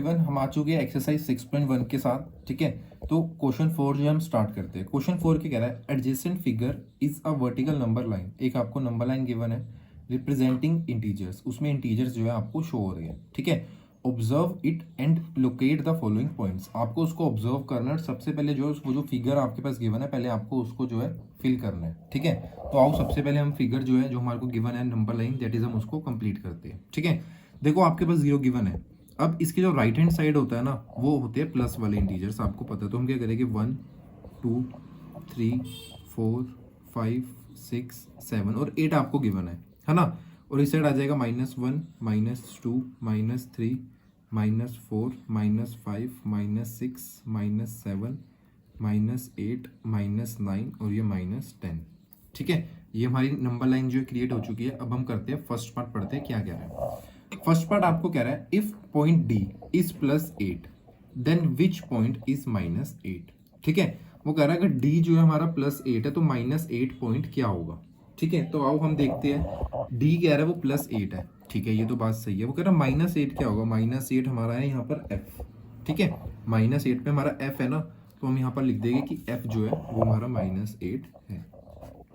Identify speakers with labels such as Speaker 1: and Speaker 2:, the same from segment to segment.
Speaker 1: Everyone, हम आ चुके हैं एक्सरसाइज 6.1 के साथ। ठीक है, तो क्वेश्चन 4 जो हम स्टार्ट करते हैं। क्वेश्चन 4 क्या कह रहा है? Adjacent figure is a vertical number line. एक आपको नंबर लाइन गिवन है रिप्रेजेंटिंग इंटीजर्स, उसमें इंटीजर्स जो है आपको शो हो रही है। ठीक है, observe it and locate the following points. आपको उसको ऑब्जर्व करना है। सबसे पहले जो वो जो फिगर आपके पास गिवन है, पहले आपको उसको जो है फिल करना है। ठीक है, तो आओ सबसे पहले हम फिगर जो है जो हमारे को गिवन है नंबर लाइन, दैट इज हम उसको कंप्लीट करते हैं। ठीक है, देखो आपके पास 0 गिवन है। अब इसके जो राइट हैंड साइड होता है ना, वो होते हैं प्लस वाले इंटीजर्स, आपको पता है। तो हम क्या करेंगे, 1 2 3 4 5 6 7 और 8 आपको गिवन है ना। और इस साइड आ जाएगा -1 -2 -3 -4 -5 -6 -7 -8 -9 और ये -10। ठीक है, ये हमारी नंबर लाइन जो क्रिएट हो चुकी है। अब हम करते हैं फर्स्ट पार्ट, पढ़ते हैं क्या कह रहा है। फर्स्ट पार्ट आपको कह रहा है, if point D is +8 then which point is -8। ठीक है, वो कह रहा है अगर डी जो है हमारा +8 है तो -8 पॉइंट क्या होगा। ठीक है, तो आओ हम देखते हैं। डी कह रहा है वो +8 है। ठीक है, ये तो बात सही है। वो कह रहा है -8 क्या होगा। -8 हमारा है यहाँ पर f। ठीक है, -8 पे हमारा f है ना, तो हम यहाँ पर लिख देंगे कि f जो है वो हमारा -8 है।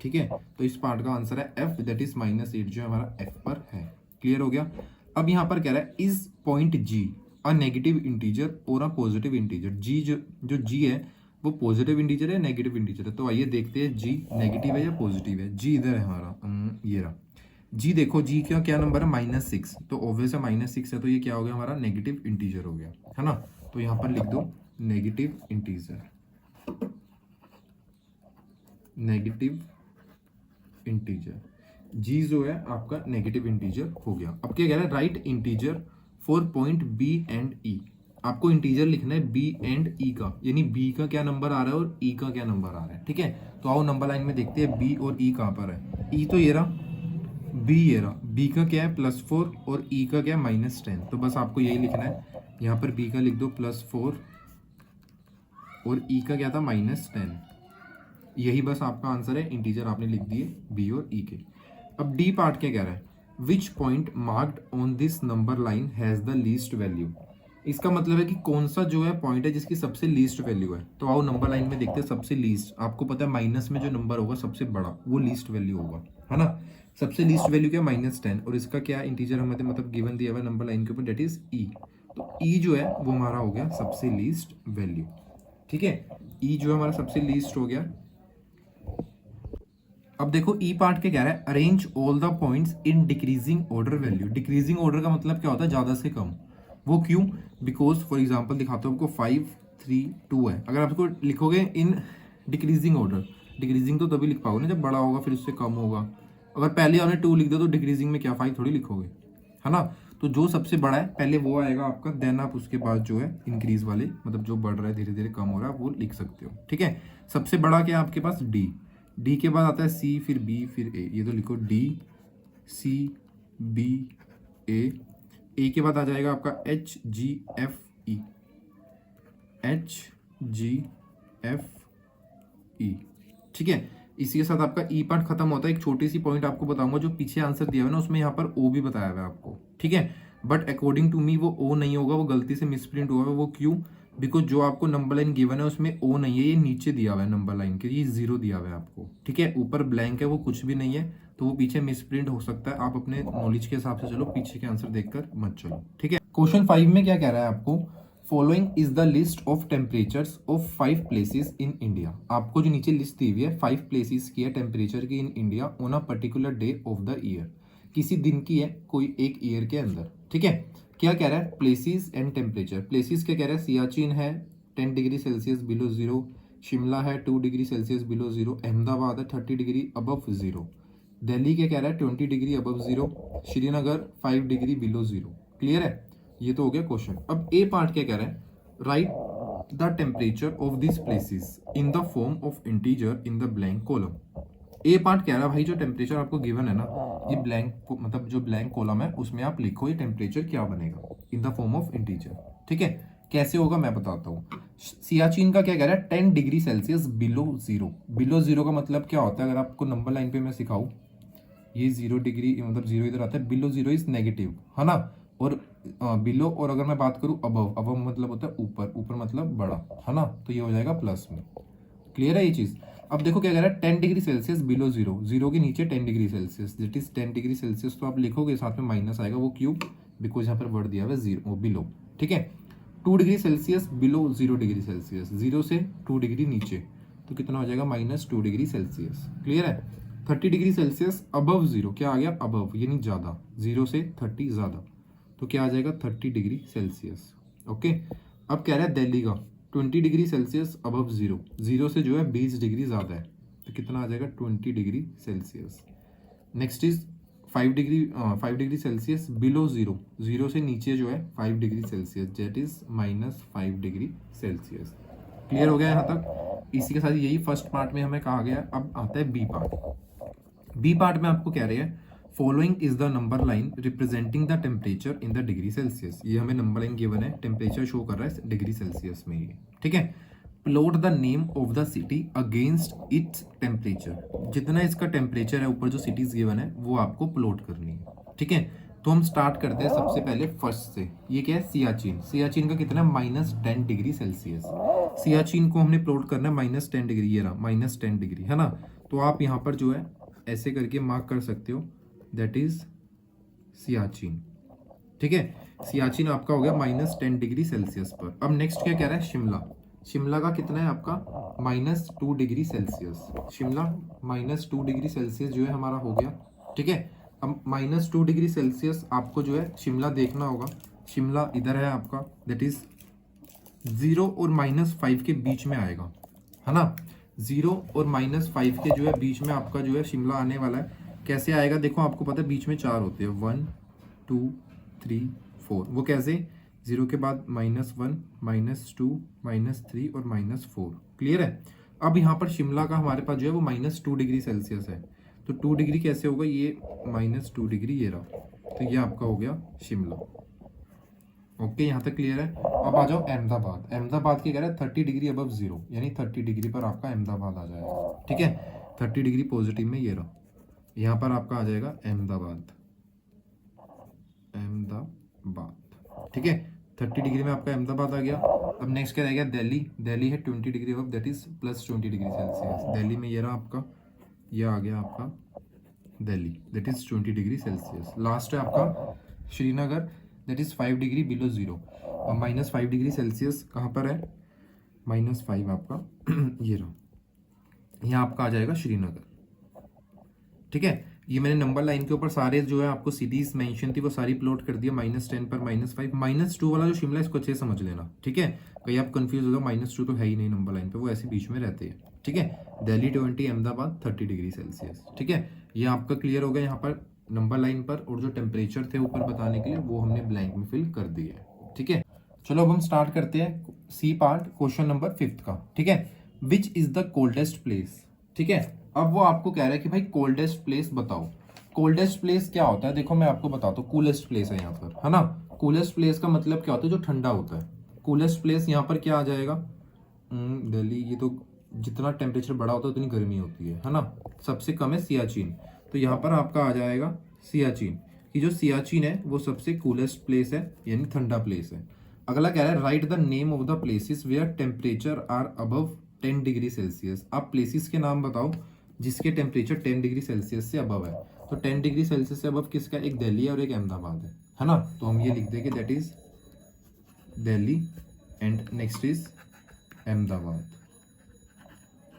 Speaker 1: ठीक है, तो इस पार्ट का आंसर है f, दैट इज -8 जो हमारा f पर है। क्लियर हो गया। अब यहाँ पर कह रहा है is point g a negative integer और अ पॉजिटिव इंटीजर। g जो g है वो पॉजिटिव इंटीजर है, नेगेटिव इंटीजर है। तो आइए देखते हैं g नेगेटिव है या पॉजिटिव है। g इधर है हमारा, ये रहा g। देखो g का क्या नंबर है, -6। तो ऑब्वियस है -6 है, तो ये क्या हो गया हमारा नेगेटिव इंटीजर हो गया, है ना। तो यहाँ पर लिख दो negative integer, negative integer. g जो है आपका नेगेटिव इंटीजर हो गया। अब क्या कह रहा है, right integer for point b and e। आपको इंटीजर लिखना है b एंड e का, यानी b का क्या नंबर आ रहा है और e का क्या नंबर आ रहा है। ठीक है, तो आओ नंबर लाइन में देखते हैं b और e कहाँ पर है। e तो ये रहा, b ये रहा। b का क्या है +4 और e का क्या है -10। तो बस आपको यही लिखना है, यहाँ पर b का लिख दो +4 और e का क्या था -10। यही बस आपका आंसर है। इंटीजर आपने लिख दिए b और e के। अब डी पार्ट क्या कह रहा है, which point marked on this number line has the least value. इसका मतलब है कि कौन सा जो है पॉइंट है जिसकी सबसे लीस्ट वैल्यू है। तो आओ नंबर लाइन में देखते हैं सबसे लीस्ट। आपको पता है माइनस में जो नंबर होगा सबसे बड़ा वो लीस्ट वैल्यू होगा, है ना। सबसे लीस्ट वैल्यू क्या है, -10। और इसका क्या इंटीजर हमें मतलब गिवन दिया हुआ है नंबर लाइन के ऊपर, डेट इज ई। तो ई जो है वो हमारा हो गया सबसे लीस्ट वैल्यू। ठीक है, ई जो है हमारा सबसे लीस्ट हो गया। अब देखो ई पार्ट के कह रहा है, arrange all the points in decreasing order value. Decreasing order का मतलब क्या होता है, ज्यादा से कम। वो क्यों, बिकॉज फॉर एग्जांपल दिखाता हूँ आपको, 5 3 2 है। अगर आप इसको लिखोगे इन डिक्रीजिंग ऑर्डर, डिक्रीजिंग तो तभी लिख पाओगे ना जब बड़ा होगा फिर उससे कम होगा। अगर पहले आपने 2 लिख दो तो डिक्रीजिंग में क्या 5 थोड़ी लिखोगे, है ना। तो जो सबसे बड़ा है पहले वो आएगा आपका, देन आप उसके बाद जो है इंक्रीज वाले, मतलब जो बढ़ रहा है धीरे धीरे कम हो रहा है, वो लिख सकते हो। ठीक है, सबसे बड़ा क्या है आपके पास, डी। डी के बाद आता है सी, फिर बी, फिर ए। ये तो लिखो डी सी बी ए। ए के बाद आ जाएगा आपका H G F E, H G F E. ठीक है, इसी के साथ आपका ई पार्ट खत्म होता है। एक छोटी सी पॉइंट आपको बताऊंगा, जो पीछे आंसर दिया हुआ है ना उसमें यहाँ पर ओ भी बताया हुआ है आपको। ठीक है, बट अकॉर्डिंग टू मी वो ओ नहीं होगा, वो गलती से मिसप्रिंट हुआ है। वो क्यों, बिकॉज जो आपको नंबर लाइन गिवन है उसमें ओ नहीं है, ये नीचे दिया हुआ है नंबर लाइन के, ये 0 दिया हुआ है आपको। ठीक है, ऊपर ब्लैंक है, वो कुछ भी नहीं है, तो वो पीछे मिसप्रिंट हो सकता है। आप अपने नॉलेज के हिसाब से चलो, पीछे के आंसर देखकर मत चलो। ठीक है, क्वेश्चन 5 में क्या कह रहा है आपको, following is the list of temperatures of 5 places in India. आपको जो नीचे लिस्ट दी हुई है 5 प्लेसेस की है टेम्परेचर की in India on a particular day of the year. किसी दिन की है, कोई एक ईयर के अंदर। ठीक है, क्या कह रहा है, प्लेसेस एंड टेम्परेचर। प्लेसेस क्या कह रहा है, सियाचिन है 10 डिग्री सेल्सियस बिलो 0, शिमला है 2 डिग्री सेल्सियस बिलो 0, अहमदाबाद है 30 डिग्री अबव 0, दिल्ली क्या कह रहा है 20 degree above 0, Srinagar 5 degree below 0। Clear है, ये तो हो गया क्वेश्चन। अब ए पार्ट क्या कह रहा है, write the temperature of this places in the form of integer in the blank column. A part कह रहा है भाई जो टेम्परेचर आपको गिवन है ना, ये ब्लैंक मतलब जो ब्लैंक कॉलम है उसमें आप लिखो ये टेम्परेचर क्या बनेगा in the form of integer. ठीक है, कैसे होगा मैं बताता हूँ। सियाचिन का क्या कह रहा है, 10 डिग्री सेल्सियस बिलो 0। बिलो 0 का मतलब क्या होता है, अगर आपको नंबर लाइन पे मैं सिखाऊं, ये 0 डिग्री मतलब 0 इधर आता है, बिलो 0 इज नेगेटिव, है ना। और बिलो, और अगर मैं बात करूँ अबव, अबव मतलब होता है ऊपर, ऊपर मतलब बड़ा, है ना, तो ये हो जाएगा प्लस में। क्लियर है ये चीज़। अब देखो क्या कह रहा है, 10 degree Celsius below zero, zero के नीचे 10 degree Celsius, that is 10 degree Celsius, तो आप लिखोगे साथ में माइनस आएगा, वो क्यों, बिकॉज यहाँ पर वर्ड दिया हुआ है जीरो, वो बिलो। ठीक है, 2 degree Celsius below 0 degree Celsius, zero से 2 डिग्री नीचे, तो कितना हो जाएगा -2 डिग्री सेल्सियस। क्लियर है। 30 डिग्री सेल्सियस अबव जीरो, क्या आ गया अबव यानी ज़्यादा, जीरो से 30 ज़्यादा, तो क्या आ जाएगा 30 डिग्री सेल्सियस। ओके, अब कह रहा है दिल्ली का 20 degree Celsius above zero, zero से जो है 20 डिग्री ज़्यादा है, तो कितना आ जाएगा 20 degree Celsius. Next is 5 degree Celsius below zero, zero से नीचे जो है 5 degree Celsius, that is -5 degree Celsius. Clear हो गया यहाँ तक। इसी के साथ यही फर्स्ट पार्ट में हमें कहा गया। अब आता है बी पार्ट। बी पार्ट में आपको कह रहे हैं following is the number line representing the temperature in the degree Celsius. ये हमें नंबर लाइन गिवन है, टेम्परेचर शो कर रहा है डिग्री सेल्सियस में ये। ठीक है, plot the name of the city against its temperature. जितना इसका टेम्परेचर है ऊपर जो सिटीज गिवन है वो आपको प्लॉट करनी है। ठीक है, तो हम स्टार्ट करते हैं सबसे पहले फर्स्ट से। ये क्या है, सियाचिन। सियाचिन का कितना है -10 डिग्री सेल्सियस। सियाचिन को हमने प्लॉट करना है -10 डिग्री, ये रहा -10 डिग्री, है ना। तो आप यहाँ पर जो है ऐसे करके मार्क कर सकते हो, दैट इज सियाचिन। ठीक है, सियाचिन आपका हो गया -10 डिग्री सेल्सियस पर। अब नेक्स्ट क्या कह रहा है, शिमला। शिमला का कितना है आपका -2 degree Celsius. Shimla -2 degree Celsius जो है हमारा हो गया। ठीक है, अब -2 डिग्री सेल्सियस आपको जो है शिमला देखना होगा। शिमला इधर है आपका, दैट इज 0 और -5 के बीच में आएगा, है ना। 0 और -5 के जो है बीच में आपका जो है शिमला आने वाला है। कैसे आएगा देखो, आपको पता है बीच में 4 होते हैं, 1 2 3 4। वो कैसे, 0 के बाद -1 -2 -3 और -4। क्लियर है। अब यहाँ पर शिमला का हमारे पास जो है वो -2 डिग्री सेल्सियस है, तो 2 डिग्री कैसे होगा, ये -2 डिग्री ये रहा, तो ये आपका हो गया शिमला। ओके, यहाँ तक क्लियर है। अब आ जाओ अहमदाबाद। अहमदाबाद की कह रहा है 30 डिग्री अबव जीरो, यानी 30 डिग्री पर आपका अहमदाबाद आ जाएगा। ठीक है, 30 डिग्री पॉजिटिव में ये रहा, यहाँ पर आपका आ जाएगा अहमदाबाद। अहमदाबाद, ठीक है, 30 डिग्री में आपका अहमदाबाद आ गया। अब नेक्स्ट क्या रह गया, दिल्ली। दिल्ली है 20 degree above, that is +20 degree Celsius. Delhi में ये रहा आपका, ये आ गया आपका Delhi, that is 20 degree Celsius. Last है आपका Srinagar, that is 5 degree below zero. और -5 डिग्री सेल्सियस कहाँ पर है, -5 आपका ये रहा, यहाँ आपका आ जाएगा श्रीनगर। ठीक है, ये मैंने नंबर लाइन के ऊपर सारे जो है आपको सिटीज मेंशन थी वो सारी प्लॉट कर दिया, -10 पर -5। -2 वाला जो शिमला इसको अच्छे से समझ लेना। ठीक है, कहीं आप कंफ्यूज हो जाओ, -2 तो है ही नहीं नंबर लाइन पे, वो ऐसे बीच में रहते हैं। ठीक है, दिल्ली 20, अहमदाबाद 30 डिग्री सेल्सियस। ठीक है, ये आपका क्लियर हो गया यहाँ पर नंबर लाइन पर, और जो टेम्परेचर थे ऊपर बताने के लिए वो हमने ब्लैंक में फिल कर दिए है। ठीक है, चलो अब हम स्टार्ट करते हैं सी पार्ट, क्वेश्चन नंबर 5 का। ठीक है, which is the coldest place. ठीक है, अब वो आपको कह रहा है कि भाई कोल्डेस्ट प्लेस बताओ। कोल्डेस्ट प्लेस क्या होता है, देखो मैं आपको बताता हूँ। कूलेस्ट प्लेस है यहाँ पर, है ना। कूलेस्ट प्लेस का मतलब क्या होता है, जो ठंडा होता है। कूलेस्ट प्लेस यहाँ पर क्या आ जाएगा, दिल्ली। ये तो जितना टेम्परेचर बड़ा होता है उतनी गर्मी होती है ना। सबसे कम है सियाचिन, तो यहाँ पर आपका आ जाएगा सियाचिन की। जो सियाचिन है वो सबसे कूलेस्ट प्लेस है, यानी ठंडा प्लेस है। अगला कह रहा है write the name of the places where temperature are above 10 degree Celsius. आप प्लेसेस के नाम बताओ जिसके टेम्परेचर 10 डिग्री सेल्सियस से अबव है। तो 10 डिग्री सेल्सियस से अबव किसका, एक दिल्ली है और एक अहमदाबाद है ना। तो हम ये लिख देंगे that is Delhi and next is Ahmedabad.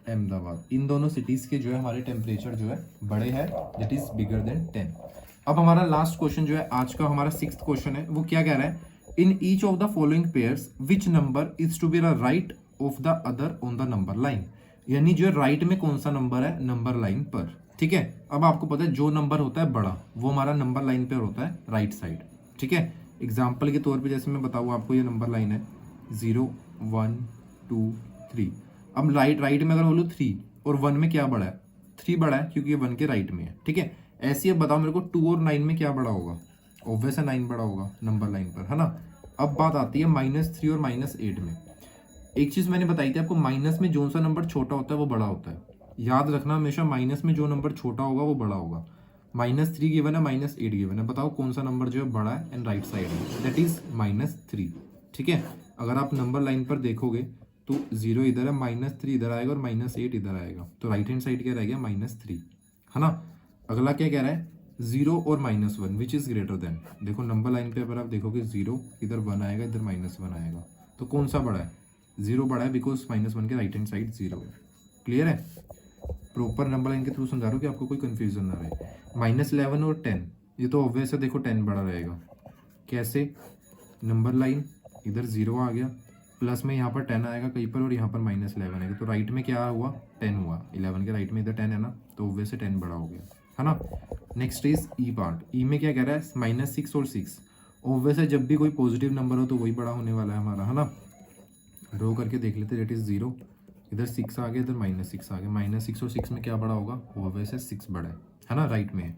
Speaker 1: Ahmedabad, इन दोनों सिटीज के जो है हमारे टेम्परेचर जो है बड़े हैं, दैट इज बिगर देन 10। अब हमारा लास्ट क्वेश्चन जो है आज का हमारा 6th क्वेश्चन है, वो क्या कह रहा है, in each of the following pairs which number is to be the right of the other on the number line. यानी जो राइट में कौन सा नंबर है नंबर लाइन पर। ठीक है, अब आपको पता है जो नंबर होता है बड़ा वो हमारा नंबर लाइन पर होता है राइट साइड। ठीक है, एग्जाम्पल के तौर पे जैसे मैं बताऊँ आपको, ये नंबर लाइन है 0 1 2 3। अब राइट में अगर बोलूँ 3 और 1 में क्या बड़ा है, 3 बड़ा है क्योंकि ये 1 के राइट में है। ठीक है, ऐसे अब बताओ मेरे को 2 और 9 में क्या बड़ा होगा, ऑब्वियस है 9 बड़ा होगा नंबर लाइन पर, है ना। अब बात आती है -3 और -8 में। एक चीज मैंने बताई थी आपको, माइनस में जो सा नंबर छोटा होता है वो बड़ा होता है। याद रखना हमेशा, माइनस में जो नंबर छोटा होगा वो बड़ा होगा। -3 गिवन है, -8 गिवन है, बताओ कौन सा नंबर जो है बड़ा है एंड राइट साइड है, दैट इज -3। ठीक है, अगर आप नंबर लाइन पर देखोगे तो 0 इधर है, -3 इधर आएगा और -8 इधर आएगा, तो राइट हैंड साइड क्या रह गया, -3, है ना। अगला क्या कह रहा है, 0 और -1 विच इज ग्रेटर देन। देखो नंबर लाइन पे अगर आप देखोगे 0 इधर 1 आएगा, इधर -1 आएगा, तो कौन सा बड़ा है, 0 बड़ा है, बिकॉज -1 के राइट हैंड साइड 0 है। क्लियर है, प्रॉपर नंबर लाइन के थ्रू समझा रहा हूँ कि आपको कोई कंफ्यूजन ना रहे। -11 और 10, ये तो ऑब्वियस है, देखो 10 बड़ा रहेगा। कैसे, नंबर लाइन इधर 0 आ गया, प्लस में यहाँ पर 10 आएगा कहीं पर और यहाँ पर -11 आएगा, तो राइट में क्या हुआ, 10 हुआ। 11 के राइट में इधर 10 है ना, तो ऑब्वियस है 10 बड़ा हो गया, है ना। Next is E part. E में क्या कह रहा है, -6 और 6, ऑब्वियस है जब भी कोई पॉजिटिव नंबर हो तो वही बड़ा होने वाला है हमारा, है ना। रो करके देख लेते, डेट इज 0, इधर 6 आ गया, इधर -6 आ गया, -6 और 6 में क्या बड़ा होगा, ऑब्वियस है 6 बड़ा है ना, राइट में है।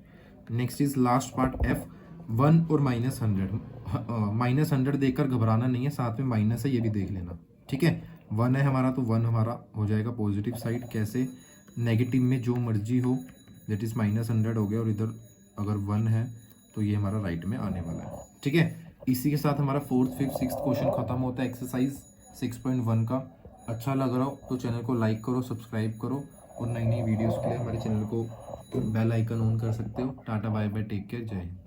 Speaker 1: Next is last part F, 1 और -100। -100 देखकर घबराना नहीं है, साथ में माइनस है ये भी देख लेना, ठीक है। 1 है हमारा, तो 1 हमारा हो जाएगा पॉजिटिव साइड। कैसे, नेगेटिव में जो मर्जी हो, दैट इज -100 हो गया, और इधर अगर 1 है तो ये हमारा राइट में आने वाला है, ठीक है। इसी के साथ हमारा 4th, 5th, 6th क्वेश्चन खत्म होता है एक्सरसाइज 6.1 का। अच्छा लग रहा हो तो चैनल को लाइक करो, सब्सक्राइब करो, और नई नई वीडियोस के लिए हमारे चैनल को बेल आइकन ऑन कर सकते हो। Tata bye bye, take care, जय हिंद।